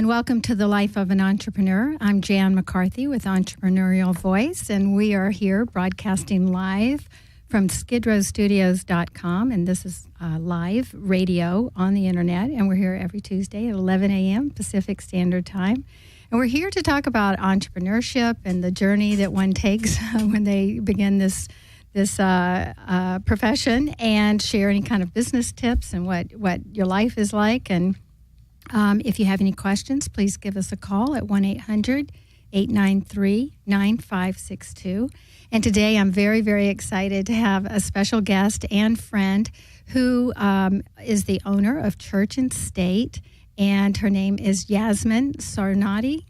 and welcome to The Life of an Entrepreneur. I'm Jan McCarthy with Entrepreneurial Voice, and we are here broadcasting live from skidrowstudios.com, and this is live radio on the internet, and we're here every Tuesday at 11 a.m. Pacific Standard Time. And we're here to talk about entrepreneurship and the journey that one takes when they begin this profession, and share any kind of business tips and what your life is like. And if you have any questions, please give us a call at 1-800-893-9562. And today I'm very, very excited to have a special guest and friend who is the owner of Church and State, and her name is Yasmin Sarmati.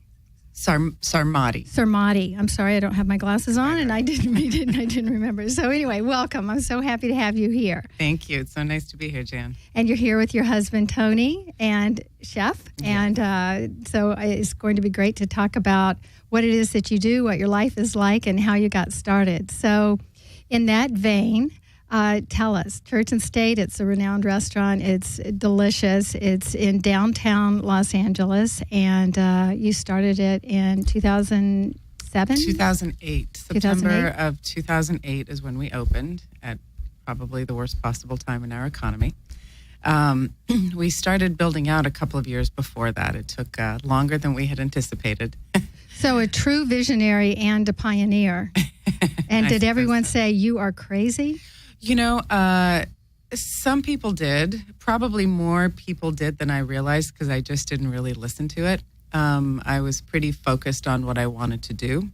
Sarmati. I'm sorry, I don't have my glasses on, and I didn't remember. So anyway, welcome. I'm so happy to have you here. Thank you. It's so nice to be here, Jan. And you're here with your husband, Tony, and Chef. Yes. And so it's going to be great to talk about what it is that you do, what your life is like, and how you got started. So in that vein, tell us, Church and State, it's a renowned restaurant. It's delicious. It's in downtown Los Angeles, and you started it in 2007? 2008. September of 2008 is when we opened, at probably the worst possible time in our economy. We started building out a couple of years before that. It took longer than we had anticipated. So a true visionary and a pioneer. And did everyone say, you are crazy? You know, some people did. Probably more people did than I realized, because I just didn't really listen to it. I was pretty focused on what I wanted to do.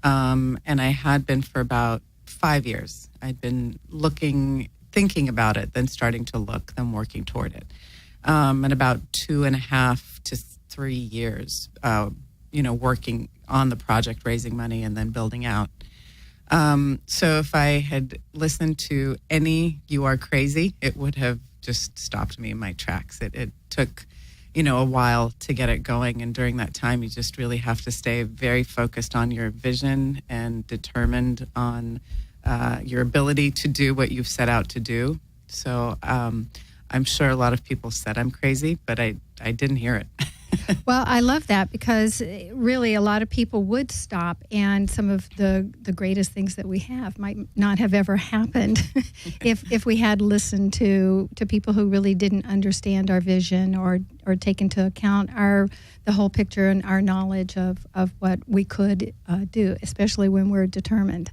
And I had been for about 5 years. I'd been thinking about it, then starting to look, then working toward it. And about 2.5 to 3 years, working on the project, raising money, and then building out. So if I had listened to any "you are crazy," it would have just stopped me in my tracks. It took, a while to get it going. And during that time, you just really have to stay very focused on your vision and determined on your ability to do what you've set out to do. So I'm sure a lot of people said I'm crazy, but I didn't hear it. Well, I love that, because really a lot of people would stop, and some of the greatest things that we have might not have ever happened if we had listened to people who really didn't understand our vision or take into account the whole picture and our knowledge of what we could do, especially when we're determined.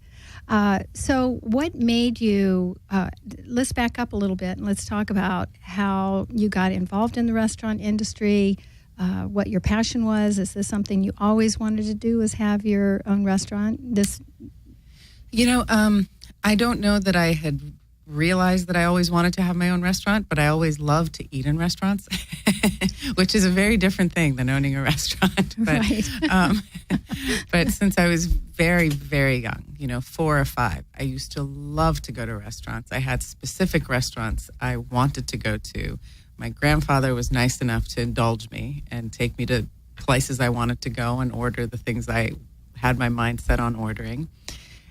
So what made you, let's back up a little bit and let's talk about how you got involved in the restaurant industry, what your passion was. Is this something you always wanted to do, is have your own restaurant? I don't know that I had realized that I always wanted to have my own restaurant, but I always loved to eat in restaurants, which is a very different thing than owning a restaurant. But, right. But since I was very, very young, 4 or 5, I used to love to go to restaurants. I had specific restaurants I wanted to go to. My grandfather was nice enough to indulge me and take me to places I wanted to go and order the things I had my mind set on ordering.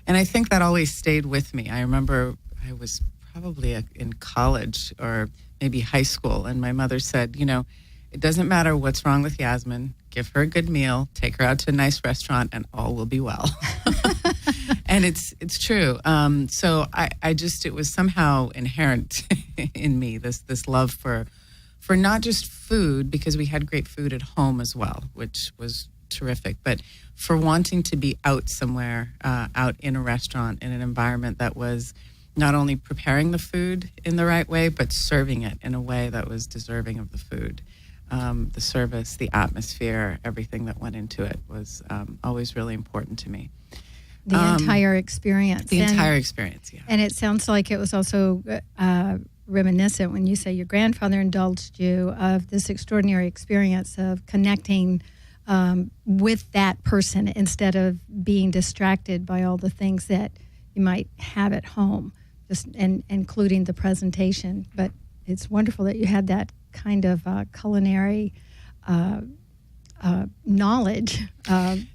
And I think that always stayed with me. I remember I was probably in college or maybe high school, and my mother said, it doesn't matter what's wrong with Yasmin. Give her a good meal, take her out to a nice restaurant, and all will be well. And it's true. So it was somehow inherent in me, this love for not just food, because we had great food at home as well, which was terrific, but for wanting to be out somewhere, out in a restaurant, in an environment that was not only preparing the food in the right way, but serving it in a way that was deserving of the food. The service, the atmosphere, everything that went into it was always really important to me. The entire experience. Entire experience, yeah. And it sounds like it was also reminiscent when you say your grandfather indulged you of this extraordinary experience of connecting with that person instead of being distracted by all the things that you might have at home, and including the presentation. But it's wonderful that you had that kind of culinary knowledge and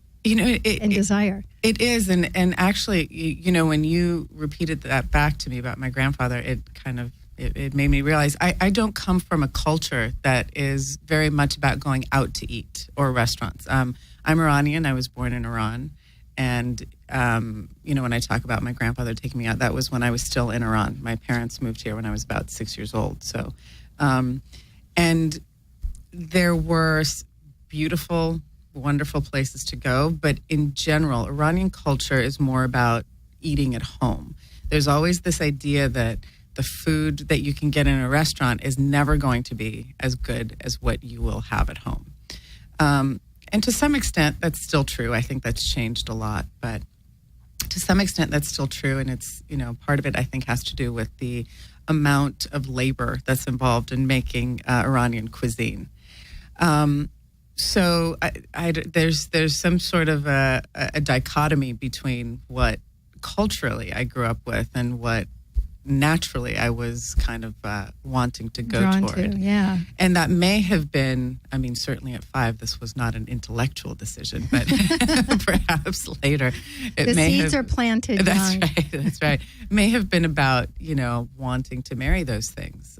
desire. It is, and actually, when you repeated that back to me about my grandfather, it kind of It made me realize I don't come from a culture that is very much about going out to eat or restaurants. I'm Iranian. I was born in Iran. And, when I talk about my grandfather taking me out, that was when I was still in Iran. My parents moved here when I was about 6 years old. So, and there were beautiful, wonderful places to go. But in general, Iranian culture is more about eating at home. There's always this idea that the food that you can get in a restaurant is never going to be as good as what you will have at home. And to some extent, that's still true. I think that's changed a lot. But to some extent, that's still true. And it's, part of it, I think, has to do with the amount of labor that's involved in making Iranian cuisine. So there's some sort of a dichotomy between what culturally I grew up with and what naturally I was kind of wanting to go Drawn toward. to, yeah. And that may have been, certainly at 5, this was not an intellectual decision, but perhaps later it the may seeds have, are planted That's young. right, that's right. May have been about, wanting to marry those things.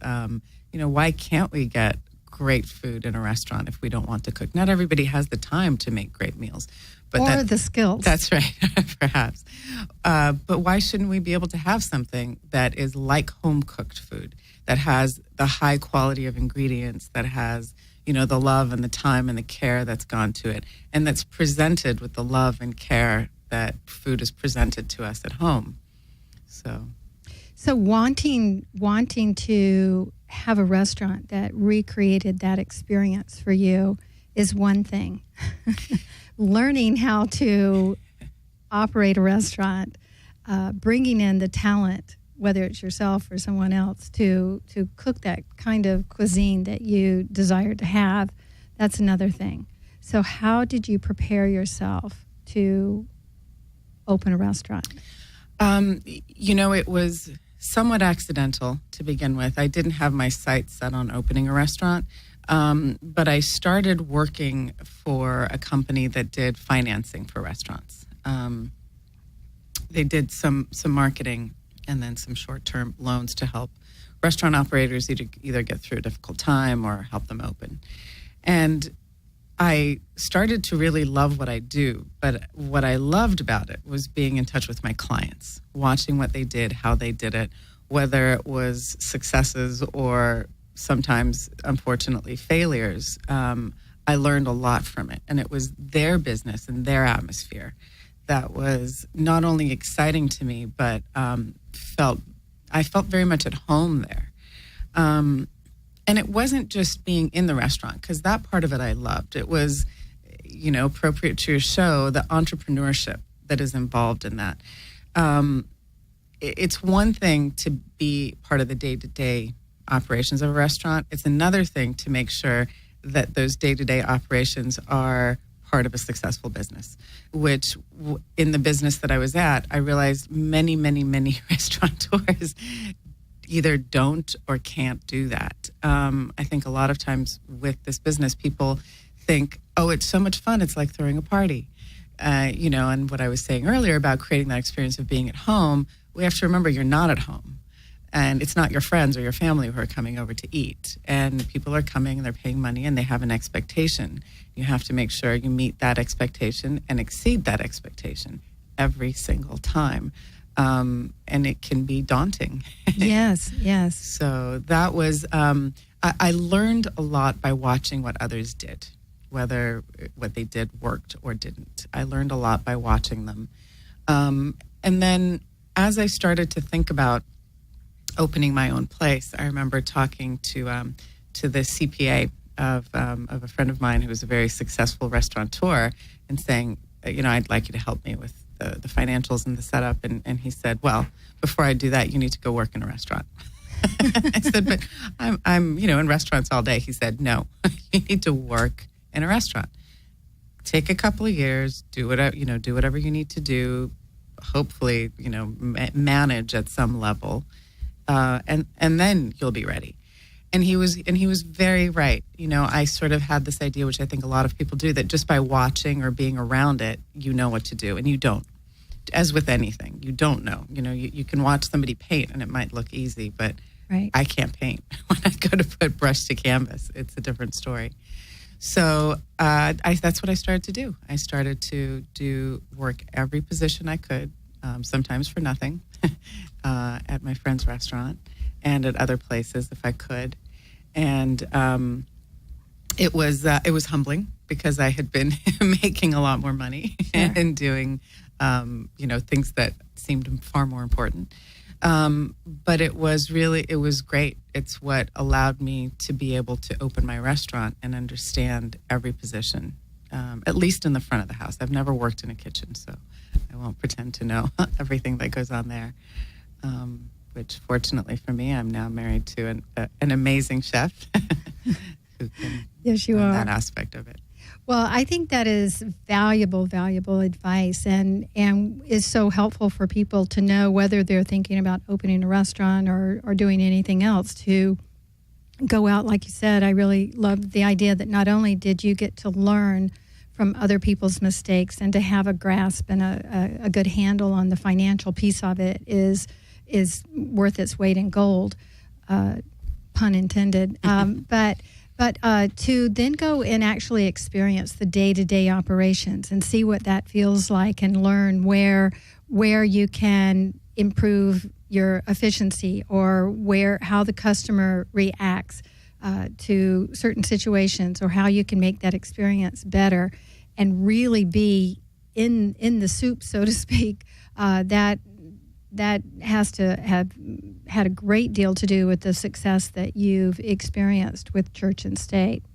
Why can't we get great food in a restaurant if we don't want to cook? Not everybody has the time to make great meals. Or the skills. That's right, perhaps. But why shouldn't we be able to have something that is like home-cooked food, that has the high quality of ingredients, that has, the love and the time and the care that's gone to it, and that's presented with the love and care that food is presented to us at home. So wanting to have a restaurant that recreated that experience for you is one thing. Learning how to operate a restaurant, bringing in the talent, whether it's yourself or someone else, to cook that kind of cuisine that you desire to have, that's another thing. So how did you prepare yourself to open a restaurant? It was somewhat accidental to begin with. I didn't have my sights set on opening a restaurant. But I started working for a company that did financing for restaurants. They did some marketing and then some short-term loans to help restaurant operators either get through a difficult time or help them open. And I started to really love what I do, but what I loved about it was being in touch with my clients, watching what they did, how they did it, whether it was successes or sometimes, unfortunately, failures. I learned a lot from it, and it was their business and their atmosphere that was not only exciting to me, but I felt very much at home there. And it wasn't just being in the restaurant, because that part of it I loved. It was, appropriate to your show, the entrepreneurship that is involved in that. It's one thing to be part of the day-to-day operations of a restaurant. It's another thing to make sure that those day-to-day operations are part of a successful business, which in the business that I was at, I realized many, many, many restaurateurs either don't or can't do that. I think a lot of times with this business, people think, oh, it's so much fun. It's like throwing a party. And what I was saying earlier about creating that experience of being at home, we have to remember you're not at home. And it's not your friends or your family who are coming over to eat. And people are coming and they're paying money and they have an expectation. You have to make sure you meet that expectation and exceed that expectation every single time. And it can be daunting. Yes, yes. So that was, I learned a lot by watching what others did, whether what they did worked or didn't. I learned a lot by watching them. And then as I started to think about opening my own place, I remember talking to the CPA of a friend of mine who was a very successful restaurateur and saying, I'd like you to help me with the financials and the setup. And he said, well, before I do that, you need to go work in a restaurant. I said, but I'm in restaurants all day. He said, no, you need to work in a restaurant. Take a couple of years, do whatever you need to do. Hopefully, manage at some level. And then you'll be ready. And he was very right. I sort of had this idea, which I think a lot of people do, that just by watching or being around it, you know what to do, and you don't. As with anything, you don't know. You can watch somebody paint and it might look easy, but Right. I can't paint. When I go to put brush to canvas, it's a different story. So that's what I started to do. I started to do work every position I could, sometimes for nothing, at my friend's restaurant and at other places if I could. And it was humbling because I had been making a lot more money and doing things that seemed far more important. But it was great. It's what allowed me to be able to open my restaurant and understand every position, at least in the front of the house. I've never worked in a kitchen, so I won't pretend to know everything that goes on there. Which, fortunately for me, I'm now married to an amazing chef who can yes, you run are. that aspect of it. Well, I think that is valuable advice and is so helpful for people to know whether they're thinking about opening a restaurant or doing anything else, to go out, like you said. I really love the idea that not only did you get to learn from other people's mistakes and to have a grasp and a good handle on the financial piece of it is worth its weight in gold, pun intended, But to then go and actually experience the day-to-day operations and see what that feels like and learn where you can improve your efficiency or how the customer reacts to certain situations or how you can make that experience better and really be in the soup, so to speak, that has to have had a great deal to do with the success that you've experienced with Church and State.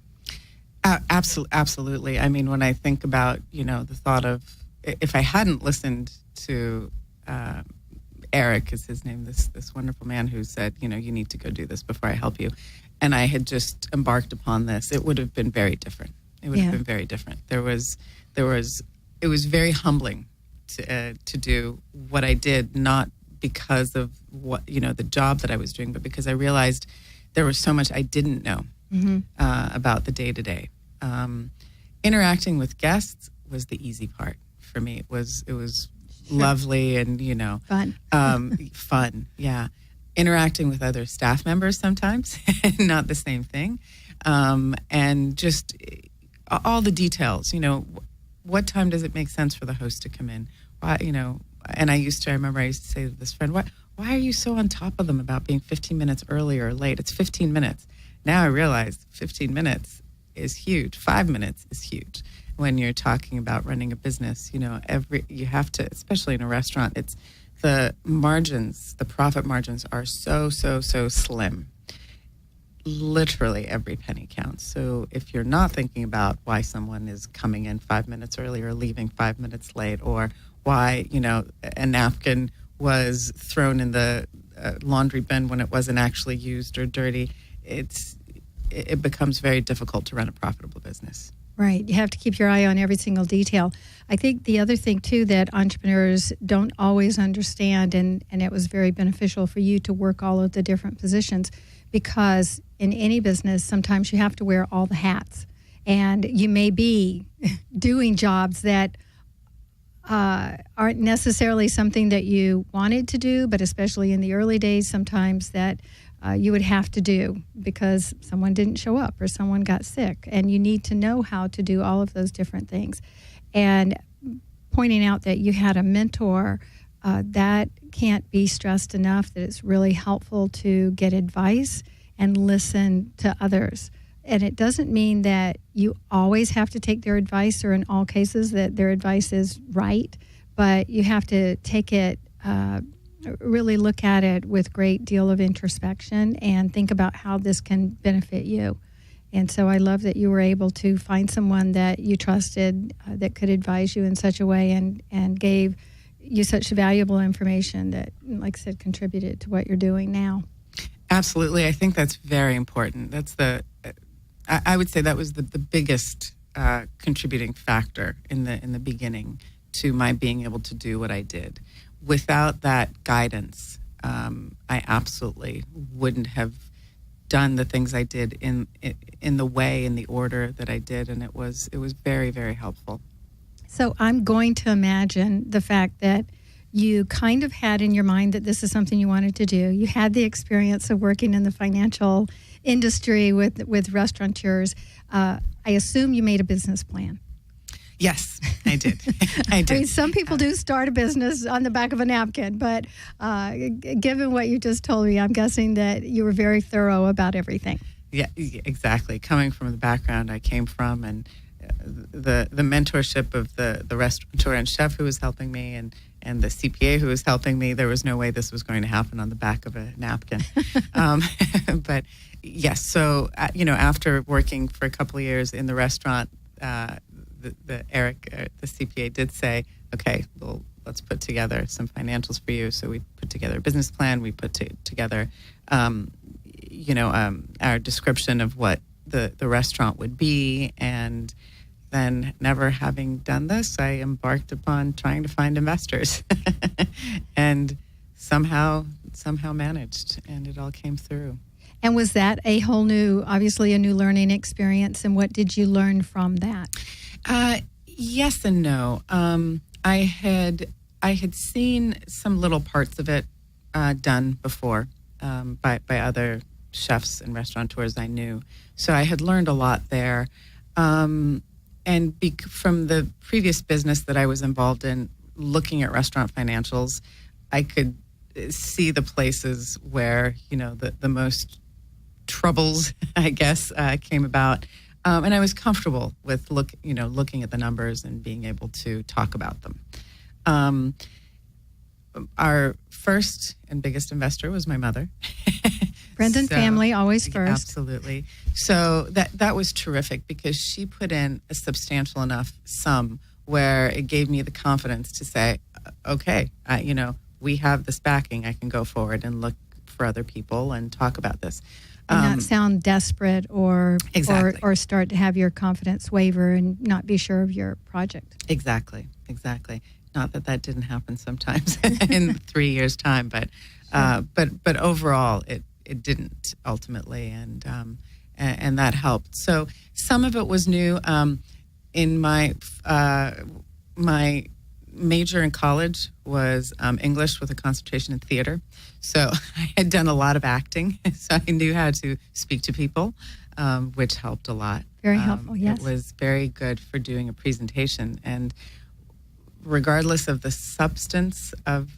Absolutely. I mean, when I think about, the thought of if I hadn't listened to Eric, is his name, this wonderful man who said, you need to go do this before I help you, and I had just embarked upon this, it would have been very different. It would have been very different. It was very humbling to do what I did, not because of what the job that I was doing, but because I realized there was so much I didn't know about the day to day. Interacting with guests was the easy part for me. It was lovely and fun. Yeah, interacting with other staff members sometimes, not the same thing, and just all the details. What time does it make sense for the host to come in? Why, and I remember I used to say to this friend, why are you so on top of them about being 15 minutes early or late? It's 15 minutes. Now I realize 15 minutes is huge. 5 minutes is huge. When you're talking about running a business, you have to, especially in a restaurant, it's the margins, the profit margins are so slim. Literally every penny counts. So if you're not thinking about why someone is coming in 5 minutes early or leaving 5 minutes late, or why, a napkin was thrown in the laundry bin when it wasn't actually used or dirty, it becomes very difficult to run a profitable business. Right. You have to keep your eye on every single detail. I think the other thing, too, that entrepreneurs don't always understand, and it was very beneficial for you to work all of the different positions, because in any business, sometimes you have to wear all the hats. And you may be doing jobs that aren't necessarily something that you wanted to do, but especially in the early days, sometimes that you would have to do because someone didn't show up or someone got sick. And you need to know how to do all of those different things. And pointing out that you had a mentor, that can't be stressed enough, that it's really helpful to get advice and listen to others. And it doesn't mean that you always have to take their advice, or in all cases that their advice is right, but you have to take it, really look at it with great deal of introspection and think about how this can benefit you. And so I love that you were able to find someone that you trusted, that could advise you in such a way and gave you such valuable information that, like I said, contributed to what you're doing now. Absolutely. I think that's very important. I would say that was the biggest contributing factor in the beginning to my being able to do what I did. Without that guidance, I absolutely wouldn't have done the things I did in the way, in the order that I did, and it was very, very helpful. So I'm going to imagine the fact that you kind of had in your mind that this is something you wanted to do. You had the experience of working in the financial industry with restaurateurs. I assume you made a business plan. Yes, I did. I did. I mean, some people do start a business on the back of a napkin, but given what you just told me, I'm guessing that you were very thorough about everything. Yeah, exactly. Coming from the background I came from, and the mentorship of the restaurateur and chef who was helping me, and the CPA who was helping me, there was no way this was going to happen on the back of a napkin. But yes, so after working for a couple of years in the restaurant, Eric, the CPA, did say, okay, well, let's put together some financials for you. So we put together a business plan. We put together, our description of what the restaurant would be. And then, never having done this, I embarked upon trying to find investors and somehow managed, and it all came through. And was that obviously a new learning experience? And what did you learn from that? Yes and no. I had seen some little parts of it done before by other chefs and restaurateurs I knew. So I had learned a lot there. And from the previous business that I was involved in, looking at restaurant financials, I could see the places where the most troubles, I guess, came about. And I was comfortable with looking at the numbers and being able to talk about them. Our first and biggest investor was my mother. Friends and family, always first. Absolutely. So that was terrific because she put in a substantial enough sum where it gave me the confidence to say, okay, we have this backing. I can go forward and look for other people and talk about this. And not sound desperate or start to have your confidence waver and not be sure of your project. Exactly. Not that didn't happen sometimes in 3 years' time, but overall it didn't ultimately, and that helped. So some of it was new. In my major in college was English with a concentration in theater. So I had done a lot of acting, so I knew how to speak to people, which helped a lot. Very helpful, yes. It was very good for doing a presentation. And regardless of the substance of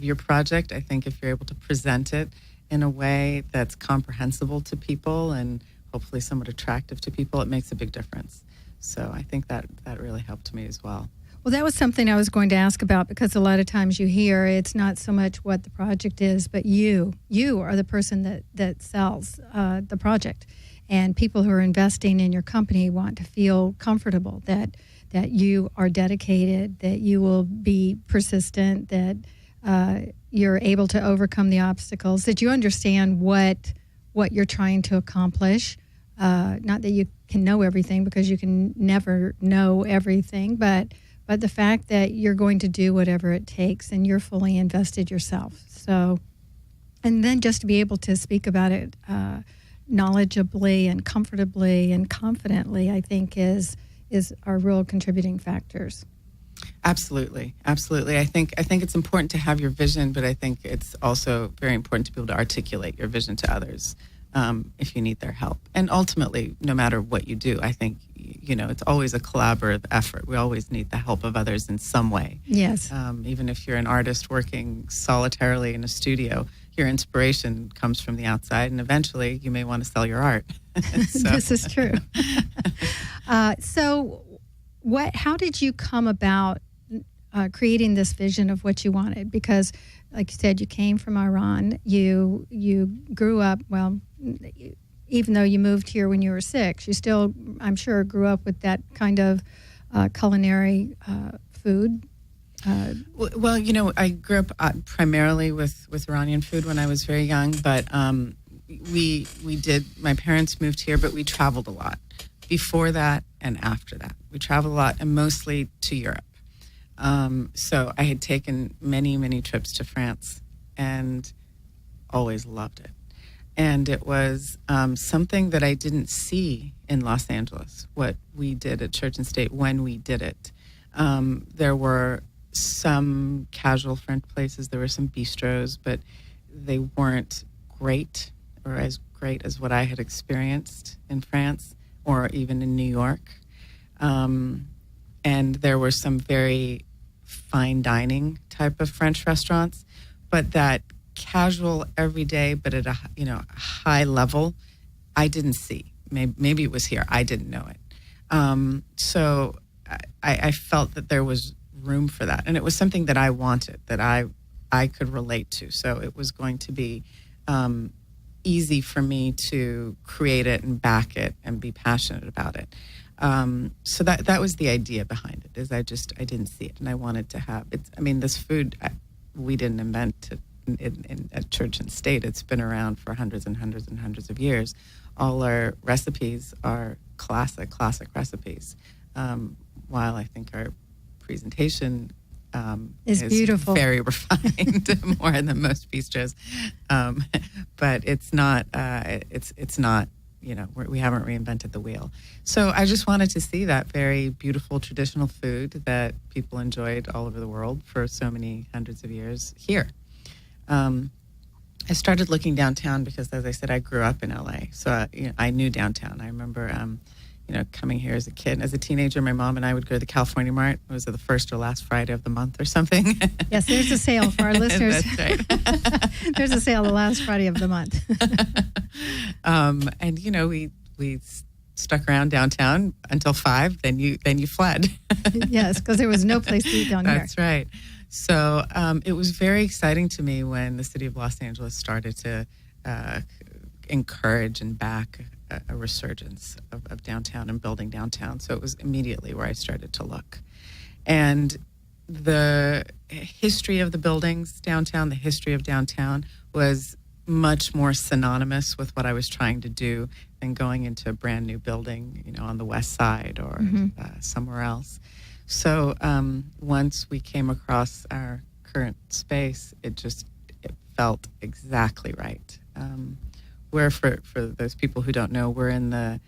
your project, I think if you're able to present it in a way that's comprehensible to people and hopefully somewhat attractive to people, it makes a big difference. So I think that really helped me as well. Well, that was something I was going to ask about, because a lot of times you hear it's not so much what the project is, but you are the person that sells the project. And people who are investing in your company want to feel comfortable that you are dedicated, that you will be persistent, that you're able to overcome the obstacles, that you understand what you're trying to accomplish. Not that you can know everything, because you can never know everything, but the fact that you're going to do whatever it takes and you're fully invested yourself. So, and then just to be able to speak about it knowledgeably and comfortably and confidently, I think is our real contributing factors. Absolutely. I think it's important to have your vision, but I think it's also very important to be able to articulate your vision to others if you need their help. And ultimately, no matter what you do, I think it's always a collaborative effort. We always need the help of others in some way. Yes. Even if you're an artist working solitarily in a studio, your inspiration comes from the outside, and eventually you may want to sell your art. This is true. So how did you come about creating this vision of what you wanted? Because, like you said, you came from Iran. You grew up, well, even though you moved here when you were 6, you still, I'm sure, grew up with that kind of culinary food. Well, I grew up primarily with Iranian food when I was very young, but we did. My parents moved here, but we traveled a lot before that and after that. We traveled a lot, and mostly to Europe. So I had taken many, many trips to France and always loved it. And it was something that I didn't see in Los Angeles, what we did at Church and State when we did it. There were some casual French places. There were some bistros, but they weren't great or as great as what I had experienced in France or even in New York. And there were some very fine dining type of French restaurants, but that casual everyday, but at a high level, I didn't see. Maybe it was here. I didn't know it. So I felt that there was room for that, and it was something that I wanted, that I could relate to. So it was going to be easy for me to create it and back it and be passionate about it. So that was the idea behind it. Is I didn't see it, and I wanted to have it. I mean, this food we didn't invent it at Church and State. It's been around for hundreds and hundreds and hundreds of years. All our recipes are classic recipes. While I think our presentation is beautiful, very refined, more than most bistros, but it's not. It's not. We haven't reinvented the wheel. So I just wanted to see that very beautiful traditional food that people enjoyed all over the world for so many hundreds of years here. I started looking downtown because, as I said, I grew up in LA, so I knew downtown. I remember, coming here as a kid. As a teenager, my mom and I would go to the California Mart. It was the first or last Friday of the month or something. Yes, there's a sale for our listeners. That's right. There's a sale the last Friday of the month. And we stuck around downtown until 5. Then you fled. Yes, because there was no place to eat down here. That's right. So it was very exciting to me when the city of Los Angeles started to encourage and back a resurgence of downtown and building downtown. So it was immediately where I started to look. And the history of the buildings downtown, the history of downtown was much more synonymous with what I was trying to do than going into a brand new building, on the west side or somewhere else. So once we came across our current space, it felt exactly right. We're, for those people who don't know, we're in the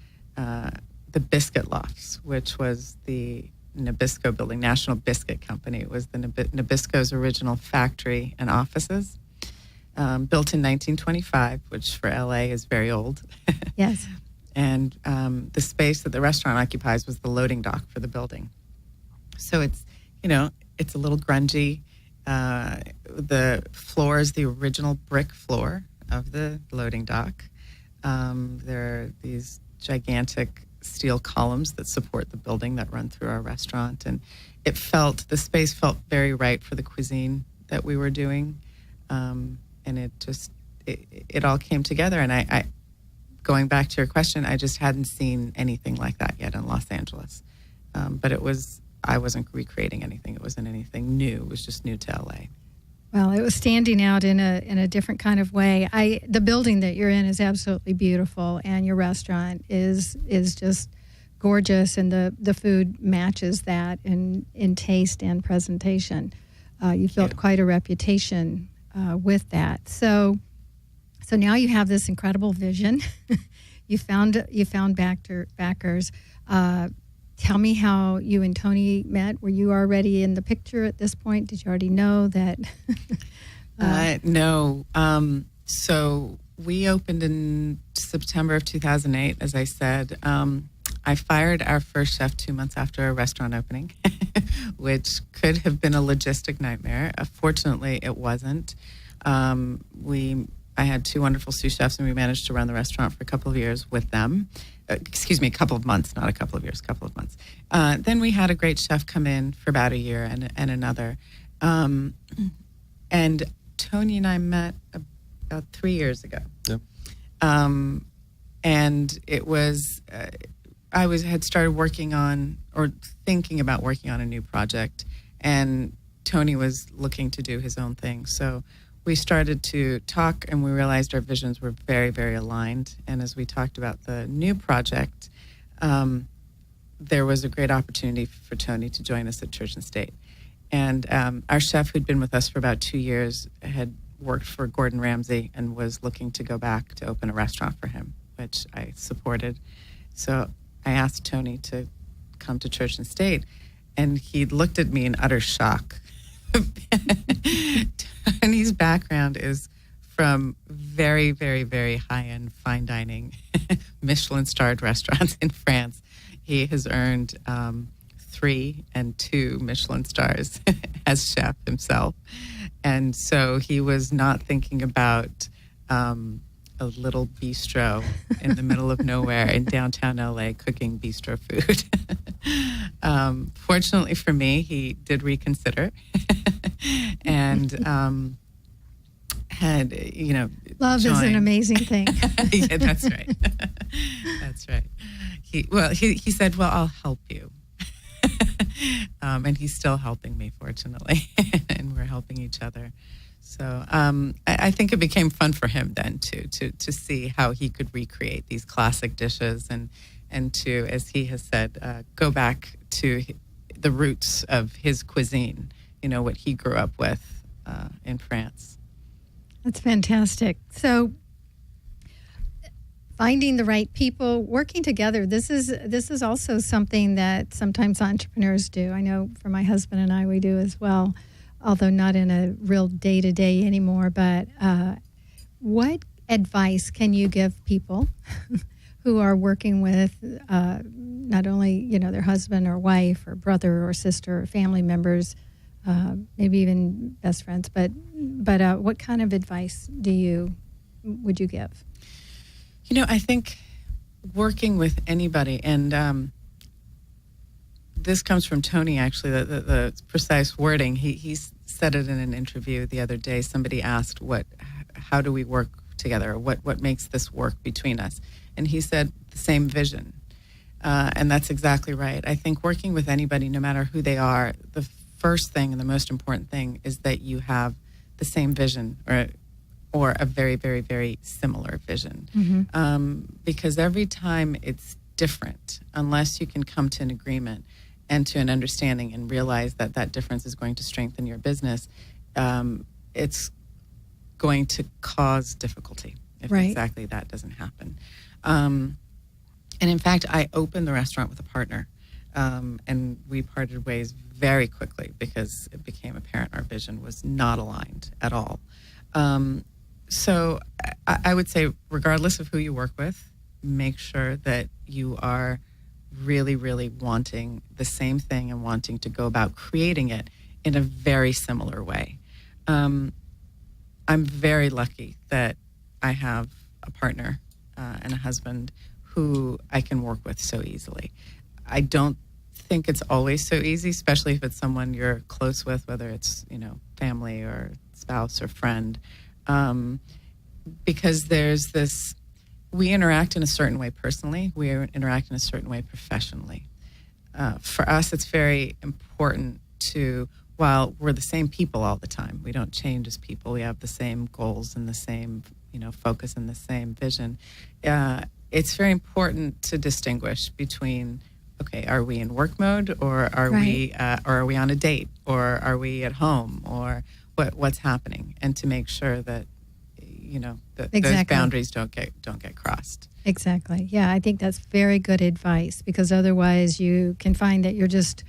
Biscuit Lofts, which was the Nabisco building, National Biscuit Company. It was the Nabisco's original factory and offices, built in 1925, which for LA is very old. Yes. And the space that the restaurant occupies was the loading dock for the building. So it's a little grungy. The floor is the original brick floor of the loading dock. There are these gigantic steel columns that support the building that run through our restaurant. And the space felt very right for the cuisine that we were doing. And it all came together. And I going back to your question, I just hadn't seen anything like that yet in Los Angeles. But I wasn't recreating anything. It wasn't anything new. It was just new to LA. Well, it was standing out in a different kind of way. The building that you're in is absolutely beautiful, and your restaurant is just gorgeous, and the food matches that in taste and presentation. You built quite a reputation with that. So now you have this incredible vision. you found backers. Tell me how you and Tony met. Were you already in the picture at this point? Did you already know that? No. So we opened in September of 2008, as I said. I fired our first chef 2 months after a restaurant opening, which could have been a logistic nightmare. Fortunately, it wasn't. I had 2 wonderful sous chefs, and we managed to run the restaurant for a couple of years with them. A couple of months, not a couple of years, a couple of months. Then we had a great chef come in for about a year and another. And Tony and I met about 3 years ago. Yep. And it was, I had started working on, or thinking about working on a new project, and Tony was looking to do his own thing. So we started to talk, and we realized our visions were very, very aligned. And as we talked about the new project, there was a great opportunity for Tony to join us at Church and State. And our chef, who'd been with us for about 2 years, had worked for Gordon Ramsay and was looking to go back to open a restaurant for him, which I supported. So I asked Tony to come to Church and State, and he looked at me in utter shock. background is from very, very, very high-end fine dining, Michelin-starred restaurants in France. He has earned 3 and 2 Michelin stars as chef himself. And so he was not thinking about a little bistro in the middle of nowhere in downtown LA cooking bistro food. Fortunately for me, he did reconsider and had, love joined. is an amazing thing. Yeah, that's right. That's right. He said, well, I'll help you. And he's still helping me, fortunately, and we're helping each other. So I think it became fun for him then to see how he could recreate these classic dishes and to, as he has said, go back to the roots of his cuisine, what he grew up with in France. That's fantastic. So finding the right people, working together, this is also something that sometimes entrepreneurs do. I know for my husband and I, we do as well, although not in a real day-to-day anymore. But what advice can you give people who are working with not only, their husband or wife or brother or sister or family members, maybe even best friends, but what kind of advice would you give? I think working with anybody, and this comes from Tony, actually, the precise wording. He said it in an interview the other day. Somebody asked, how do we work together? What makes this work between us? And he said, the same vision. And that's exactly right. I think working with anybody, no matter who they are, the first thing and the most important thing is that you have the same vision or a very, very, very similar vision. Mm-hmm. Because every time it's different, unless you can come to an agreement and to an understanding and realize that that difference is going to strengthen your business, it's going to cause difficulty if exactly that doesn't happen. And in fact, I opened the restaurant with a partner, and we parted ways very quickly because it became apparent our vision was not aligned at all. So I would say, regardless of who you work with, make sure that you are really, really wanting the same thing and wanting to go about creating it in a very similar way. I'm very lucky that I have a partner and a husband who I can work with so easily. I don't think it's always so easy, especially if it's someone you're close with, whether it's, family or spouse or friend. Because there's this, we interact in a certain way personally, we interact in a certain way professionally. For us, it's very important while we're the same people all the time, we don't change as people, we have the same goals and the same, focus and the same vision. It's very important to distinguish between, okay, are we in work mode or are we on a date or are we at home or what's happening, and to make sure that that those boundaries don't get crossed. Exactly. Yeah, I think that's very good advice, because otherwise you can find that you're just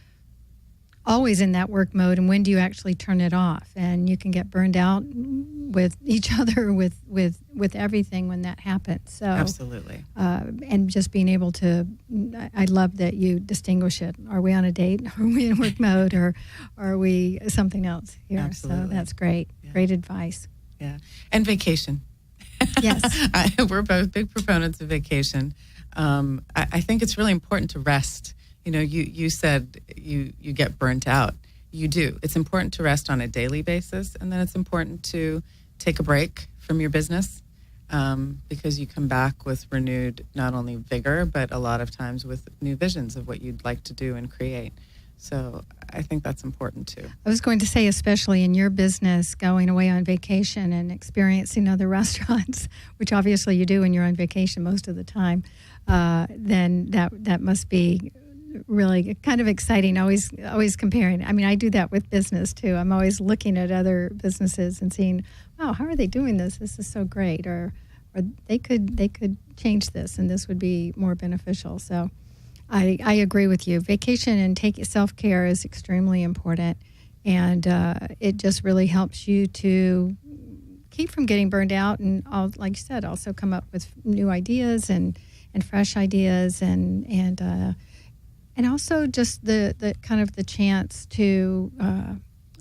always in that work mode, and when do you actually turn it off? And you can get burned out with each other, with everything when that happens. So absolutely. And just being able to, I love that you distinguish it. Are we on a date? Are we in work mode? Or are we something else here? Absolutely. So that's great. Yeah. Great advice. Yeah. And vacation. Yes. We're both big proponents of vacation. I think it's really important to rest. You said you get burnt out. You do. It's important to rest on a daily basis, and then it's important to take a break from your business because you come back with renewed not only vigor, but a lot of times with new visions of what you'd like to do and create. So I think that's important too. I was going to say, especially in your business, going away on vacation and experiencing other restaurants, which obviously you do when you're on vacation most of the time, then that must be really kind of exciting. Always comparing. I mean, I do that with business too. I'm always looking at other businesses and seeing, wow, how are they doing this? This is so great. Or they could change this, and this would be more beneficial. So I agree with you. Vacation and self-care is extremely important, and it just really helps you to keep from getting burned out, and like you said, also come up with new ideas and fresh ideas, and also just the kind of the chance to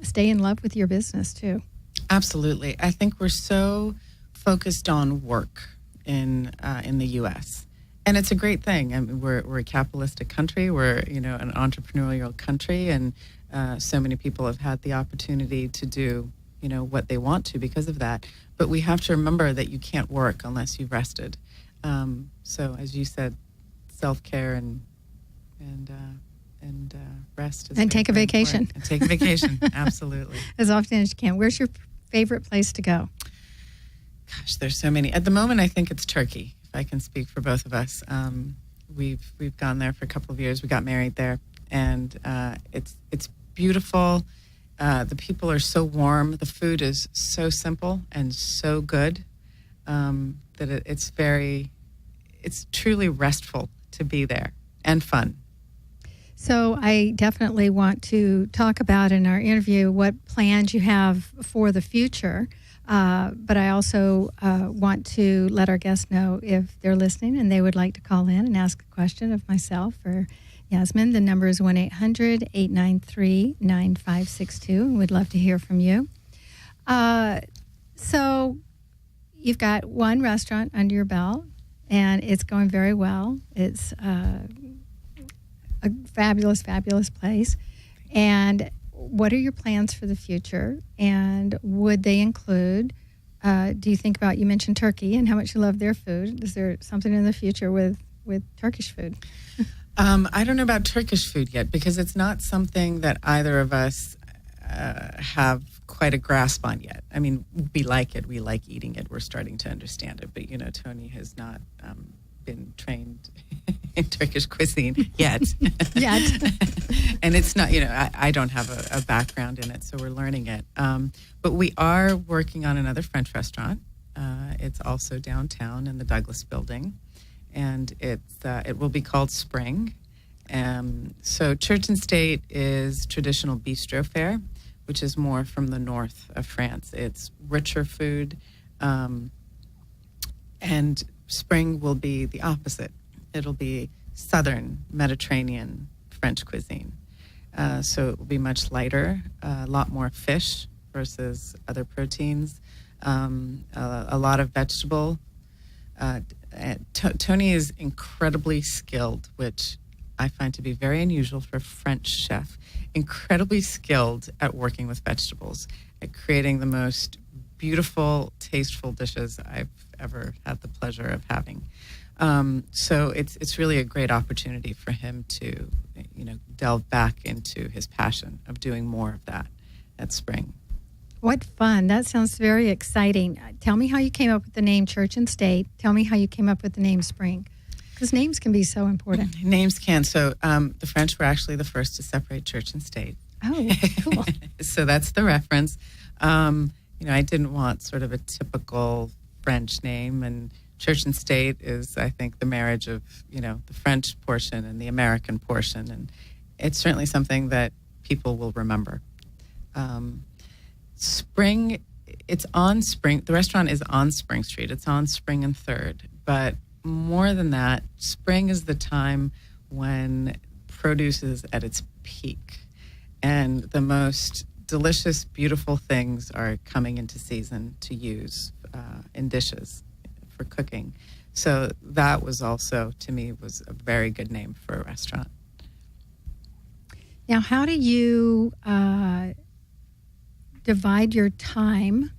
stay in love with your business too. Absolutely. I think we're so focused on work in the U.S., and it's a great thing. I mean, we're a capitalistic country. We're an entrepreneurial country, and so many people have had the opportunity to do what they want to because of that. But we have to remember that you can't work unless you've rested. So, as you said, self-care and rest is and take a vacation. And take a vacation, absolutely, as often as you can. Where's your favorite place to go? Gosh, there's so many. At the moment, I think it's Turkey. If I can speak for both of us, we've gone there for a couple of years. We got married there, and it's beautiful. The people are so warm. The food is so simple and so good that it's truly restful to be there and fun. So I definitely want to talk about in our interview what plans you have for the future. But I also want to let our guests know if they're listening and they would like to call in and ask a question of myself or Yasmin. The number is 1-800-893-9562, and we'd love to hear from you. So you've got one restaurant under your belt, and it's going very well. It's a fabulous, fabulous place. And what are your plans for the future? And would they include, do you think about, you mentioned Turkey and how much you love their food. Is there something in the future with Turkish food? I don't know about Turkish food yet, because it's not something that either of us have quite a grasp on yet. I mean, we like it. We like eating it. We're starting to understand it. But, Tony has not been trained in Turkish cuisine yet. And it's not, I don't have a background in it, so we're learning it. But we are working on another French restaurant. It's also downtown in the Douglas building, and it will be called Spring. So Church and State is traditional bistro fare, which is more from the north of France. It's richer food, and Spring will be the opposite. It'll be Southern Mediterranean French cuisine. So it will be much lighter, a lot more fish versus other proteins, a lot of vegetable. Tony is incredibly skilled, which I find to be very unusual for a French chef, incredibly skilled at working with vegetables, at creating the most beautiful, tasteful dishes I've ever had the pleasure of having. So it's really a great opportunity for him to, delve back into his passion of doing more of that at Spring. What fun. That sounds very exciting. Tell me how you came up with the name Church and State. Tell me how you came up with the name Spring, because names can be so important. Names can. So the French were actually the first to separate church and state. Oh, cool. So that's the reference. I didn't want sort of a typical French name, and Church and State is, I think, the marriage of, the French portion and the American portion. And it's certainly something that people will remember. Spring, it's on Spring. The restaurant is on Spring Street. It's on Spring and 3rd. But more than that, spring is the time when produce is at its peak. And the most delicious, beautiful things are coming into season to use in dishes for cooking. So that was also, to me, was a very good name for a restaurant. Now, how do you divide your time,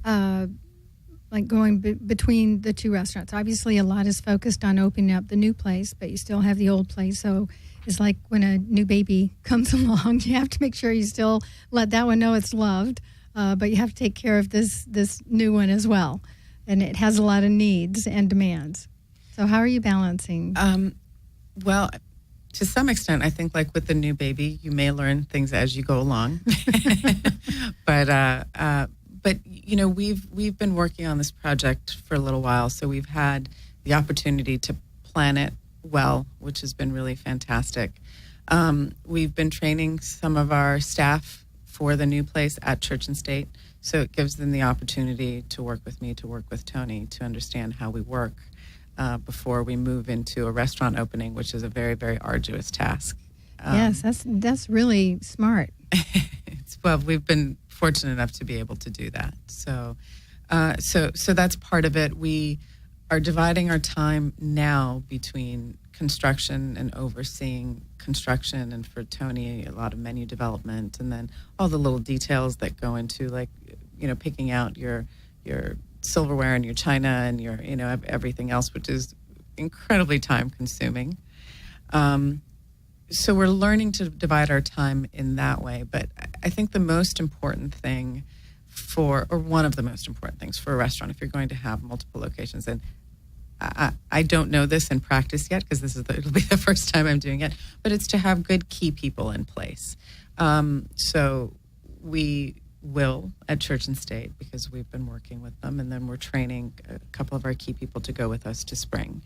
like going between the two restaurants? Obviously, a lot is focused on opening up the new place, but you still have the old place. So it's like when a new baby comes along, you have to make sure you still let that one know it's loved, but you have to take care of this new one as well. And it has a lot of needs and demands. So how are you balancing? Well, to some extent, I think like with the new baby, you may learn things as you go along. But we've been working on this project for a little while, so we've had the opportunity to plan it well, which has been really fantastic. We've been training some of our staff for the new place at Church and State. So it gives them the opportunity to work with me, to work with Tony, to understand how we work before we move into a restaurant opening, which is a very, very arduous task. Yes, that's really smart. Well, we've been fortunate enough to be able to do that. So that's part of it. We are dividing our time now between construction and overseeing construction, and for Tony, a lot of menu development, and then all the little details that go into, like, picking out your silverware and your china and your, everything else, which is incredibly time consuming. So we're learning to divide our time in that way. But I think the most important thing one of the most important things for a restaurant, if you're going to have multiple locations, and I don't know this in practice yet because it'll be the first time I'm doing it, but it's to have good key people in place. So we will at Church and State, because we've been working with them, and then we're training a couple of our key people to go with us to spring.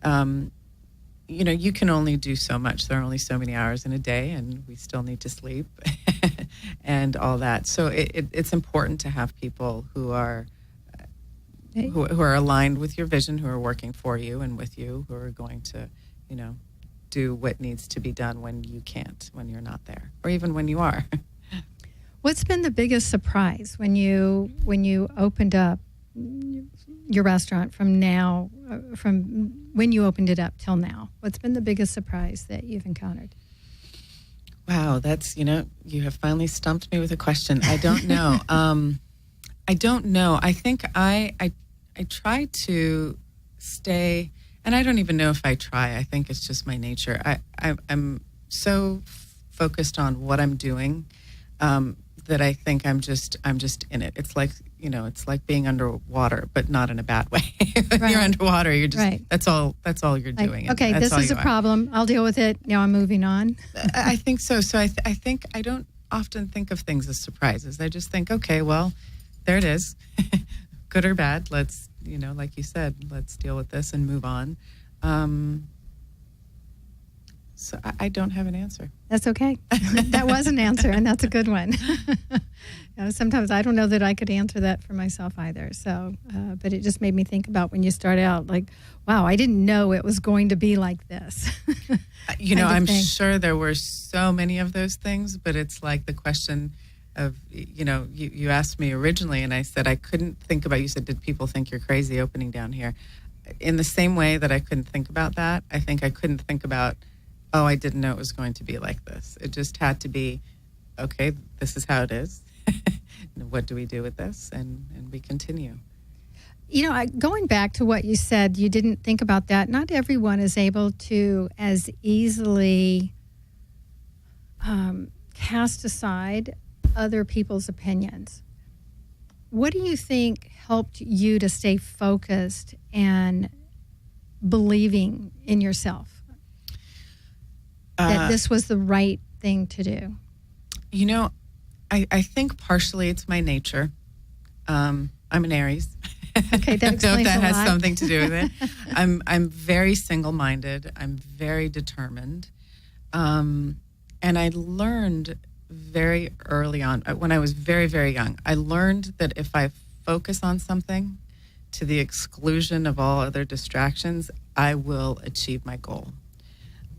You can only do so much. There are only so many hours in a day, and we still need to sleep and all that. So it's important to have people who are aligned with your vision, who are working for you and with you, who are going to, do what needs to be done when you can't, when you're not there, or even when you are. What's been the biggest surprise when you opened up your restaurant from when you opened it up till now? What's been the biggest surprise that you've encountered? Wow, that's, you have finally stumped me with a question. I don't know. I don't know. I think I try to stay, and I don't even know if I try. I think it's just my nature. I'm so focused on what I'm doing that I think I'm just in it. It's like, it's like being underwater, but not in a bad way. When you're underwater, you're just, right. That's all you're doing. Okay, this is a problem. I'll deal with it. Now I'm moving on. I think so. So I think I don't often think of things as surprises. I just think, okay, well, there it is. Good or bad. Let's, like you said, let's deal with this and move on. So I don't have an answer. That's okay. That was an answer, and that's a good one. Sometimes I don't know that I could answer that for myself either. So, but it just made me think about when you start out, like, wow, I didn't know it was going to be like this. I'm sure there were so many of those things, but it's like the question of, you asked me originally, and I said I couldn't think about, you said, did people think you're crazy opening down here? In the same way that I couldn't think about that, I think I couldn't think about, oh, I didn't know it was going to be like this. It just had to be, okay, this is how it is. What do we do with this? And we continue. Going back to what you said, you didn't think about that. Not everyone is able to as easily cast aside other people's opinions. What do you think helped you to stay focused and believing in yourself? That this was the right thing to do? I think partially it's my nature. I'm an Aries. Okay, that explains a lot. I don't know if that has something to do with it. I'm very single-minded. I'm very determined. And I learned very early on, when I was very, very young, I learned that if I focus on something to the exclusion of all other distractions, I will achieve my goal.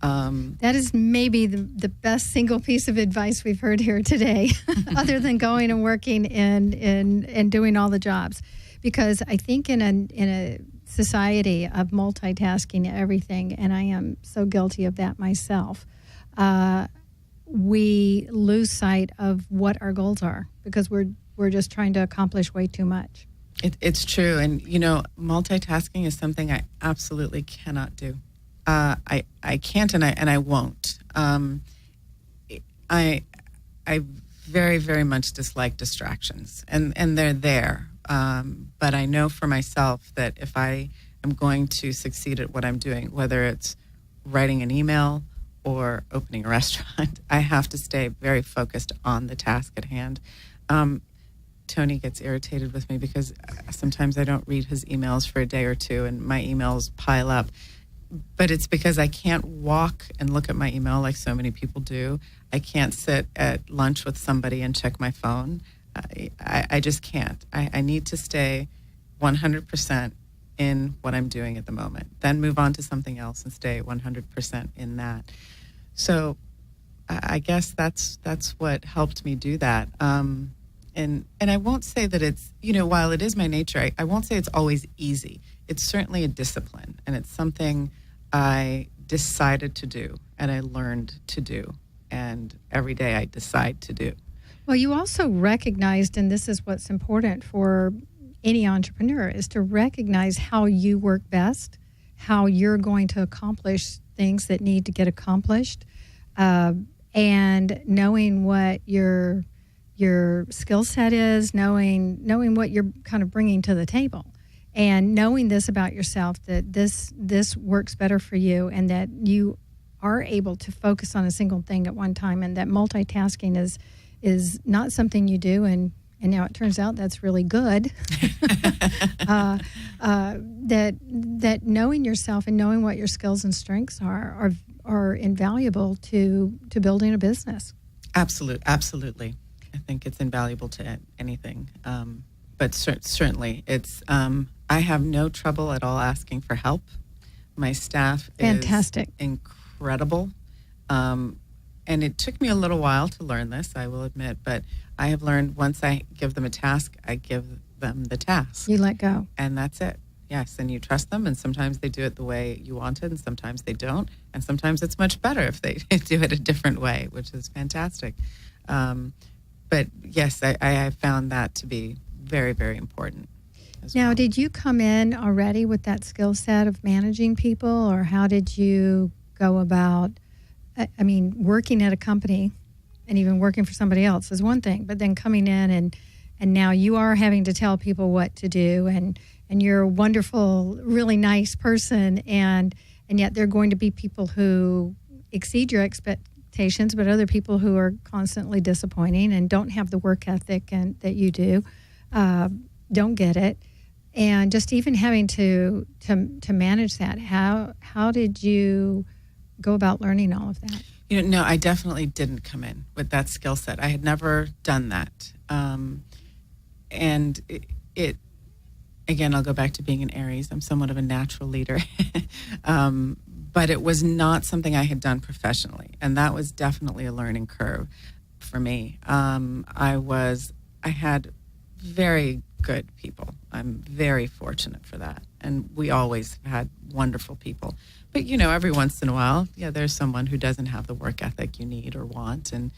That is maybe the best single piece of advice we've heard here today, other than going and working and doing all the jobs. Because I think in a society of multitasking everything, and I am so guilty of that myself, we lose sight of what our goals are because we're just trying to accomplish way too much. It's true. And, multitasking is something I absolutely cannot do. I can't, and I won't. I very, very much dislike distractions, and they're there. But I know for myself that if I am going to succeed at what I'm doing, whether it's writing an email or opening a restaurant, I have to stay very focused on the task at hand. Tony gets irritated with me because sometimes I don't read his emails for a day or two, and my emails pile up. but it's because I can't walk and look at my email like so many people do. I can't sit at lunch with somebody and check my phone. I just can't. I need to stay 100% in what I'm doing at the moment, then move on to something else and stay 100% in that. So I guess that's what helped me do that. And I won't say that it's, while it is my nature, I won't say it's always easy. It's certainly a discipline, and it's something I decided to do and I learned to do. And every day I decide to do. Well, you also recognized, and this is what's important for any entrepreneur, is to recognize how you work best, how you're going to accomplish things that need to get accomplished, and knowing what your skill set is, knowing what you're kind of bringing to the table, and knowing this about yourself, that this works better for you, and that you are able to focus on a single thing at one time, and that multitasking is not something you do, and now it turns out that's really good. That knowing yourself and knowing what your skills and strengths are invaluable to building a business. Absolutely. I think it's invaluable to anything. But certainly, it's. I have no trouble at all asking for help. My staff Fantastic. Is incredible. And it took me a little while to learn this, I will admit, but I have learned once I give them a task, I give them the task. You let go. And that's it. Yes, and you trust them, and sometimes they do it the way you want it, and sometimes they don't, and sometimes it's much better if they do it a different way, which is fantastic. But yes, I have found that to be very, very important. Now, did you come in already with that skill set of managing people, or how did you go about, working at a company and even working for somebody else is one thing, but then coming in and now you are having to tell people what to do, and you're a wonderful, really nice person, and yet there are going to be people who exceed your expectations, but other people who are constantly disappointing and don't have the work ethic that you do, don't get it. And just even having to manage that, how did you go about learning all of that? No, I definitely didn't come in with that skill set. I had never done that. And it again, I'll go back to being an Aries. I'm somewhat of a natural leader. But it was not something I had done professionally. And that was definitely a learning curve for me. I had very good people. I'm very fortunate for that. And we always had wonderful people. But, every once in a while, there's someone who doesn't have the work ethic you need or want. And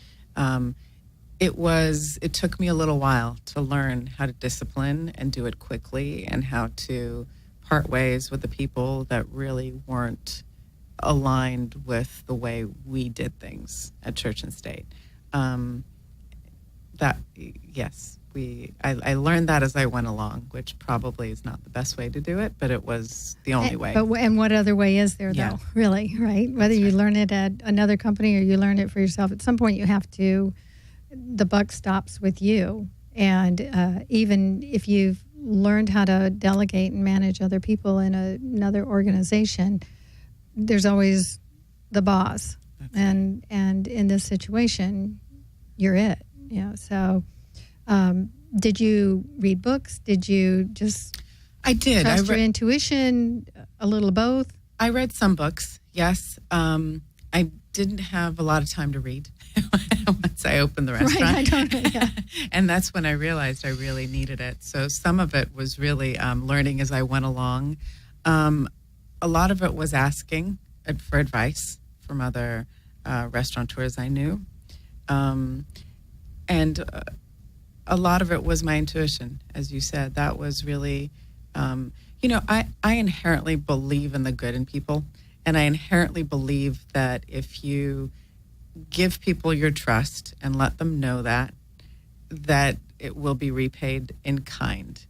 it took me a little while to learn how to discipline and do it quickly, and how to part ways with the people that really weren't aligned with the way we did things at Church and State. I learned that as I went along, which probably is not the best way to do it, but it was the only way. And what other way is there, though, really, right? Whether you learn it at another company or you learn it for yourself, at some point the buck stops with you. And even if you've learned how to delegate and manage other people in another organization, there's always the boss. And in this situation, you're it. So... did you read books? Did you just trust your intuition, a little of both? I read some books, yes. I didn't have a lot of time to read once I opened the restaurant. Right, I don't know, yeah. And that's when I realized I really needed it. So some of it was really learning as I went along. A lot of it was asking for advice from other restaurateurs I knew. And a lot of it was my intuition, as you said. That was really, I inherently believe in the good in people. And I inherently believe that if you give people your trust and let them know that it will be repaid in kind.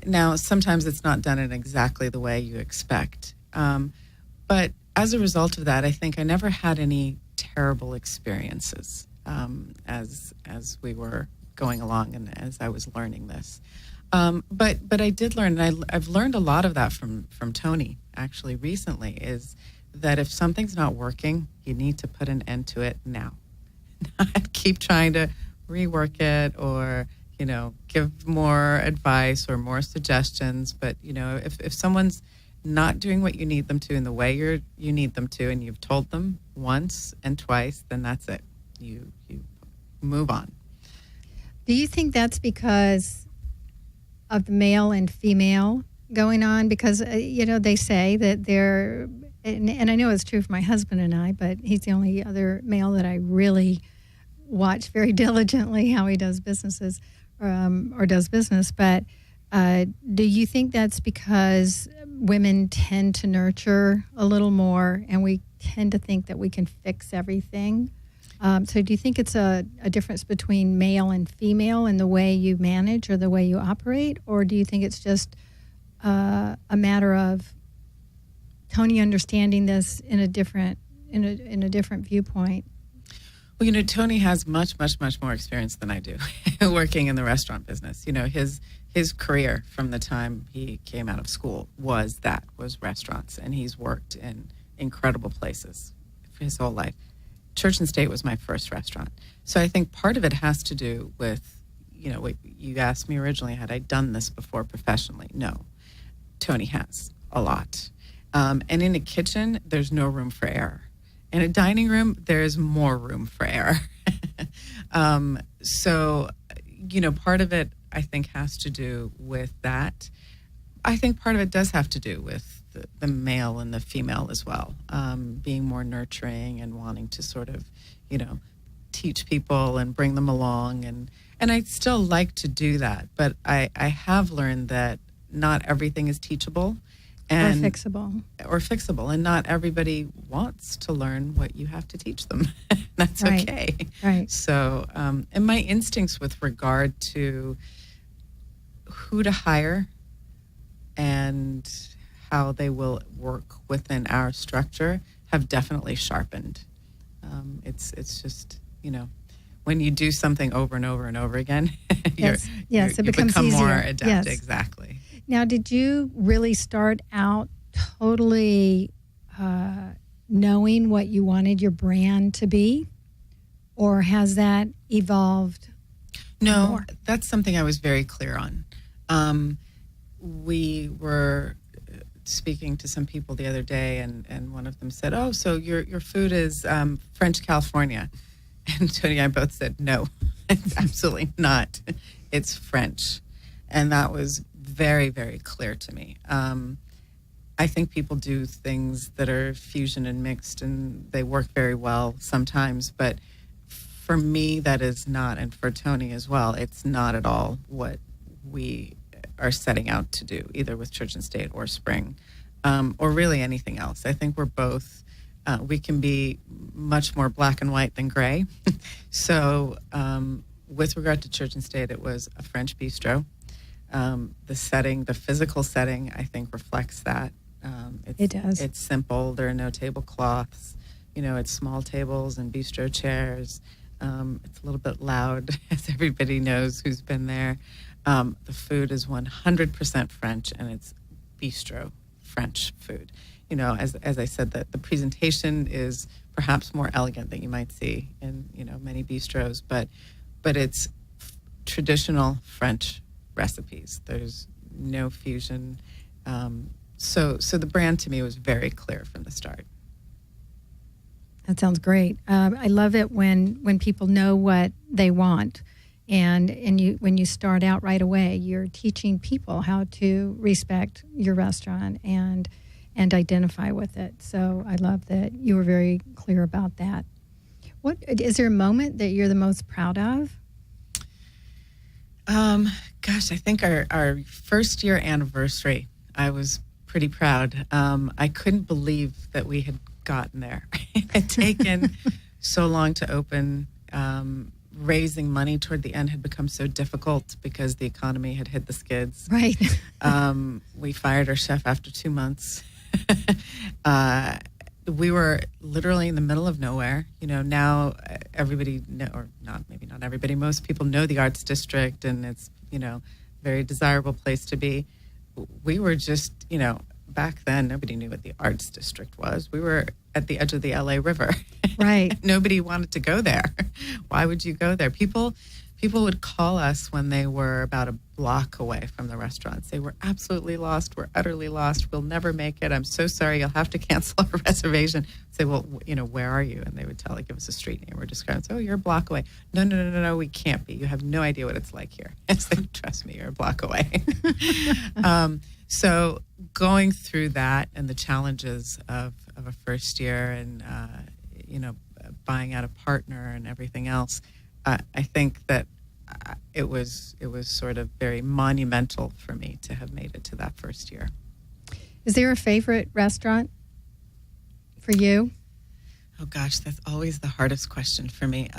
Now, sometimes it's not done in exactly the way you expect. But as a result of that, I think I never had any terrible experiences as we were going along and as I was learning this. But I did learn, and I've learned a lot of that from Tony. actually recently is that if something's not working, you need to put an end to it now. Not keep trying to rework it or, give more advice or more suggestions. But, if someone's not doing what you need them to in the way you need them to, and you've told them once and twice, then that's it. You move on. Do you think that's because of the male and female going on? Because, they say that they're, and I know it's true for my husband and I, but he's the only other male that I really watch very diligently how he does businesses or does business. But do you think that's because women tend to nurture a little more and we tend to think that we can fix everything? So do you think it's a difference between male and female in the way you manage or the way you operate? Or do you think it's just a matter of Tony understanding this in a different viewpoint? Well, Tony has much, much, much more experience than I do working in the restaurant business. His career from the time he came out of school was restaurants, and he's worked in incredible places for his whole life. Church and State was my first restaurant. So I think part of it has to do with, what you asked me originally, had I done this before professionally? No. Tony has a lot. And in a kitchen, there's no room for error. In a dining room, there's more room for error. So, part of it, I think, has to do with that. I think part of it does have to do with the male and the female as well, being more nurturing and wanting to sort of, teach people and bring them along. And I still like to do that, but I have learned that not everything is teachable. Or fixable. And not everybody wants to learn what you have to teach them. That's right. Okay. Right. So, and my instincts with regard to who to hire and how they will work within our structure have definitely sharpened. It's just, when you do something over and over and over again, it becomes become easier. more adept. Yes. Exactly. Now, did you really start out totally knowing what you wanted your brand to be? Or has that evolved more? That's something I was very clear on. We were speaking to some people the other day, and one of them said, "Oh, so your food is French California." And Tony and I both said, "No, it's absolutely not. It's French." And that was very, very clear to me. I think people do things that are fusion and mixed, and they work very well sometimes. But for me, that is not, and for Tony as well, it's not at all what we are setting out to do, either with Church and State or Spring, or really anything else. I think we're both, we can be much more black and white than gray. So with regard to Church and State, it was a French bistro. The setting, the physical setting, I think reflects that. It does. It's simple. There are no tablecloths. It's small tables and bistro chairs. It's a little bit loud, as everybody knows who's been there. The food is 100% French, and it's bistro French food. As I said, that the presentation is perhaps more elegant than you might see in many bistros, but it's traditional French recipes. There's no fusion. So the brand to me was very clear from the start. That sounds great. I love it when people know what they want, and when you start out right away, you're teaching people how to respect your restaurant and identify with it. So I love that you were very clear about that. What is there a moment that you're the most proud of? Gosh, I think our first year anniversary, I was pretty proud. I couldn't believe that we had gotten there. It had taken so long to open. Raising money toward the end had become so difficult because the economy had hit the skids. Right. We fired our chef after 2 months. We were literally in the middle of nowhere. Now everybody or not, maybe not everybody, most people know the Arts District, and it's, very desirable place to be. We were just, back then, nobody knew what the arts district was. We were at the edge of the LA River. Right. Nobody wanted to go there. Why would you go there? People would call us when they were about a block away from the restaurants. They were absolutely lost. We're utterly lost. We'll never make it. I'm so sorry. You'll have to cancel our reservation. Say, well, where are you? And they would give us a street name or describe. Oh, you're a block away. No, we can't be. You have no idea what it's like here. And say, trust me, you're a block away. So going through that and the challenges of a first year and, buying out a partner and everything else, I think that it was sort of very monumental for me to have made it to that first year. Is there a favorite restaurant for you? Oh gosh, that's always the hardest question for me.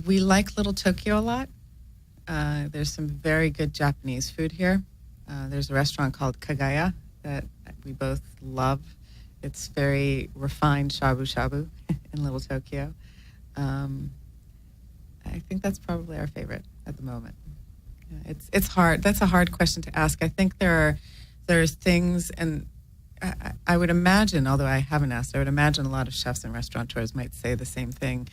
We like Little Tokyo a lot. There's some very good Japanese food here. There's a restaurant called Kagaya that we both love. It's very refined shabu-shabu in Little Tokyo. I think that's probably our favorite at the moment. It's hard. That's a hard question to ask. I think there's things, and I would imagine, although I haven't asked, I would imagine a lot of chefs and restaurateurs might say the same thing.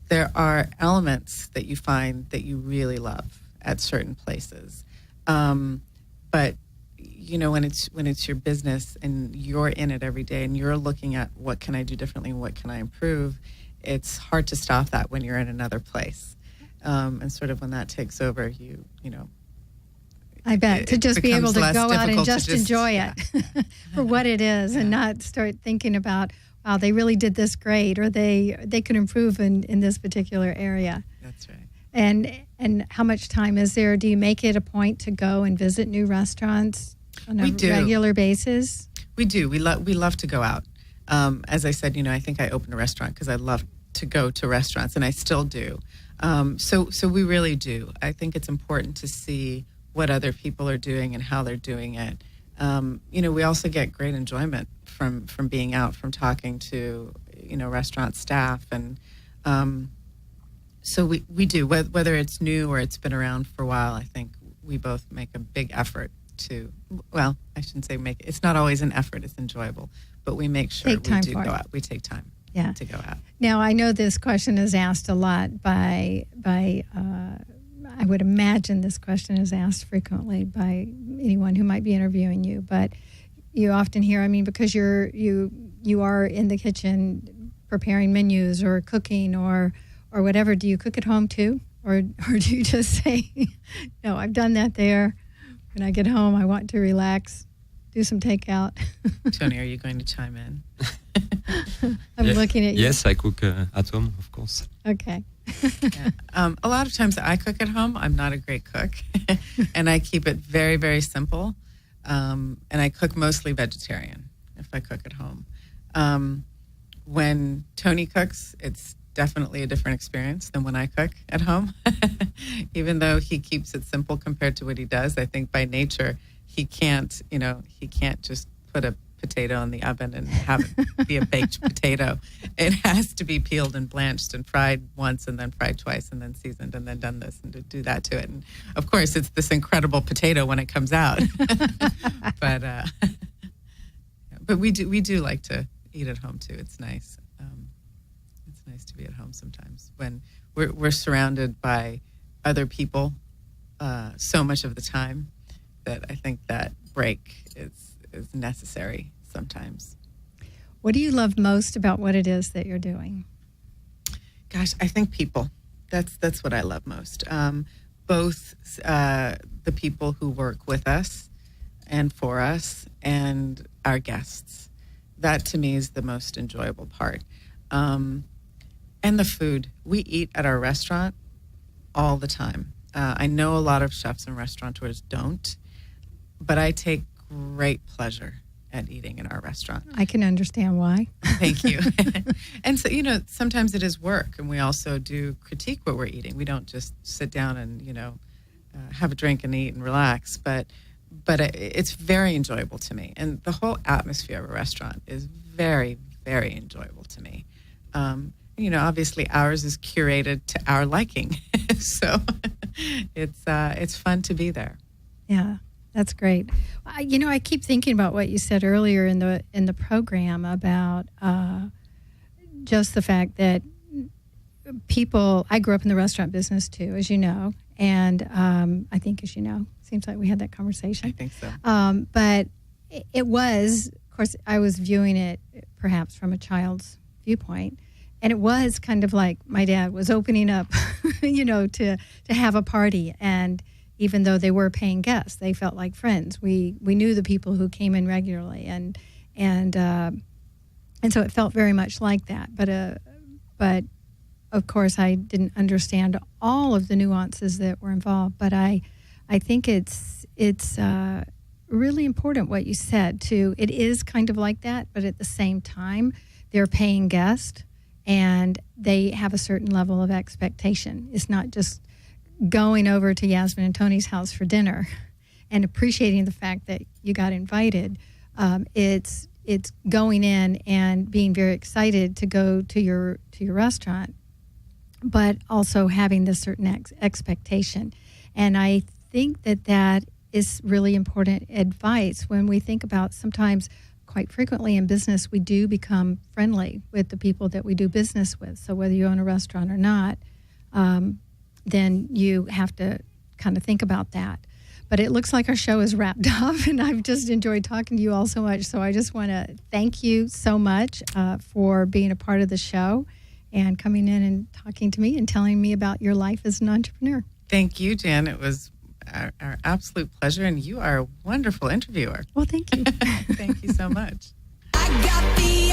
There are elements that you find that you really love at certain places. But when it's your business and you're in it every day and you're looking at what can I do differently and what can I improve, it's hard to stop that when you're in another place. And sort of when that takes over, you know. I bet to just be able to go out and just enjoy it for what it is, and not start thinking about, wow, they really did this great, or they could improve in this particular area. That's right. And how much time is there? Do you make it a point to go and visit new restaurants on a regular basis? We do. We love to go out. As I said, I think I opened a restaurant because I love to go to restaurants, and I still do. So we really do. I think it's important to see what other people are doing and how they're doing it. We also get great enjoyment from being out, from talking to, restaurant staff. And so we do, whether it's new or it's been around for a while. I think we both make a big effort to, well, I shouldn't say make, it's not always an effort, it's enjoyable, but we make sure we do go out. We take time to go out. Now, I know this question is asked a lot by I would imagine this question is asked frequently by anyone who might be interviewing you, but you often hear, because you are in the kitchen preparing menus or cooking or whatever, do you cook at home too? Or do you just say, no, I've done that there. When I get home, I want to relax, do some takeout. Tony, are you going to chime in? I'm looking at you. Yes, I cook at home, of course. Okay. A lot of times I cook at home. I'm not a great cook. And I keep it very, very simple. And I cook mostly vegetarian if I cook at home. When Tony cooks, it's definitely a different experience than when I cook at home. Even though he keeps it simple compared to what he does, I think by nature he can't just put a potato in the oven and have it be a baked potato. It has to be peeled and blanched and fried once and then fried twice and then seasoned and then done this and to do that to it. And of course, it's this incredible potato when it comes out. But we do like to eat at home too. It's nice. It's nice to be at home sometimes when we're surrounded by other people so much of the time that I think that break is necessary sometimes. What do you love most about what it is that you're doing? Gosh, I think people. That's what I love most. Both the people who work with us and for us and our guests. That to me is the most enjoyable part. And the food. We eat at our restaurant all the time. I know a lot of chefs and restaurateurs don't, but I take great pleasure at eating in our restaurant. I can understand why. Thank you. And so, sometimes it is work, and we also do critique what we're eating. We don't just sit down and, have a drink and eat and relax, but it's very enjoyable to me. And the whole atmosphere of a restaurant is very, very enjoyable to me. Obviously ours is curated to our liking. So it's fun to be there. Yeah. That's great. I keep thinking about what you said earlier in the program about just the fact that people. I grew up in the restaurant business too, as you know, and I think, as you know, seems like we had that conversation. I think so. But it was, of course, I was viewing it perhaps from a child's viewpoint, and it was kind of like my dad was opening up, to have a party, and even though they were paying guests, they felt like friends. We knew the people who came in regularly, and so it felt very much like that. But of course, I didn't understand all of the nuances that were involved. But I think it's really important what you said too. It is kind of like that, but at the same time, they're paying guests, and they have a certain level of expectation. It's not just going over to Yasmin and Tony's house for dinner and appreciating the fact that you got invited. It's going in and being very excited to go to your restaurant, but also having this certain expectation. And I think that is really important advice when we think about, sometimes, quite frequently in business, we do become friendly with the people that we do business with. So whether you own a restaurant or not, then you have to kind of think about that. But it looks like our show is wrapped up, and I've just enjoyed talking to you all so much. So I just want to thank you so much for being a part of the show and coming in and talking to me and telling me about your life as an entrepreneur. Thank you, Jan. It was our absolute pleasure, and you are a wonderful interviewer. Well, thank you. Thank you so much. I got the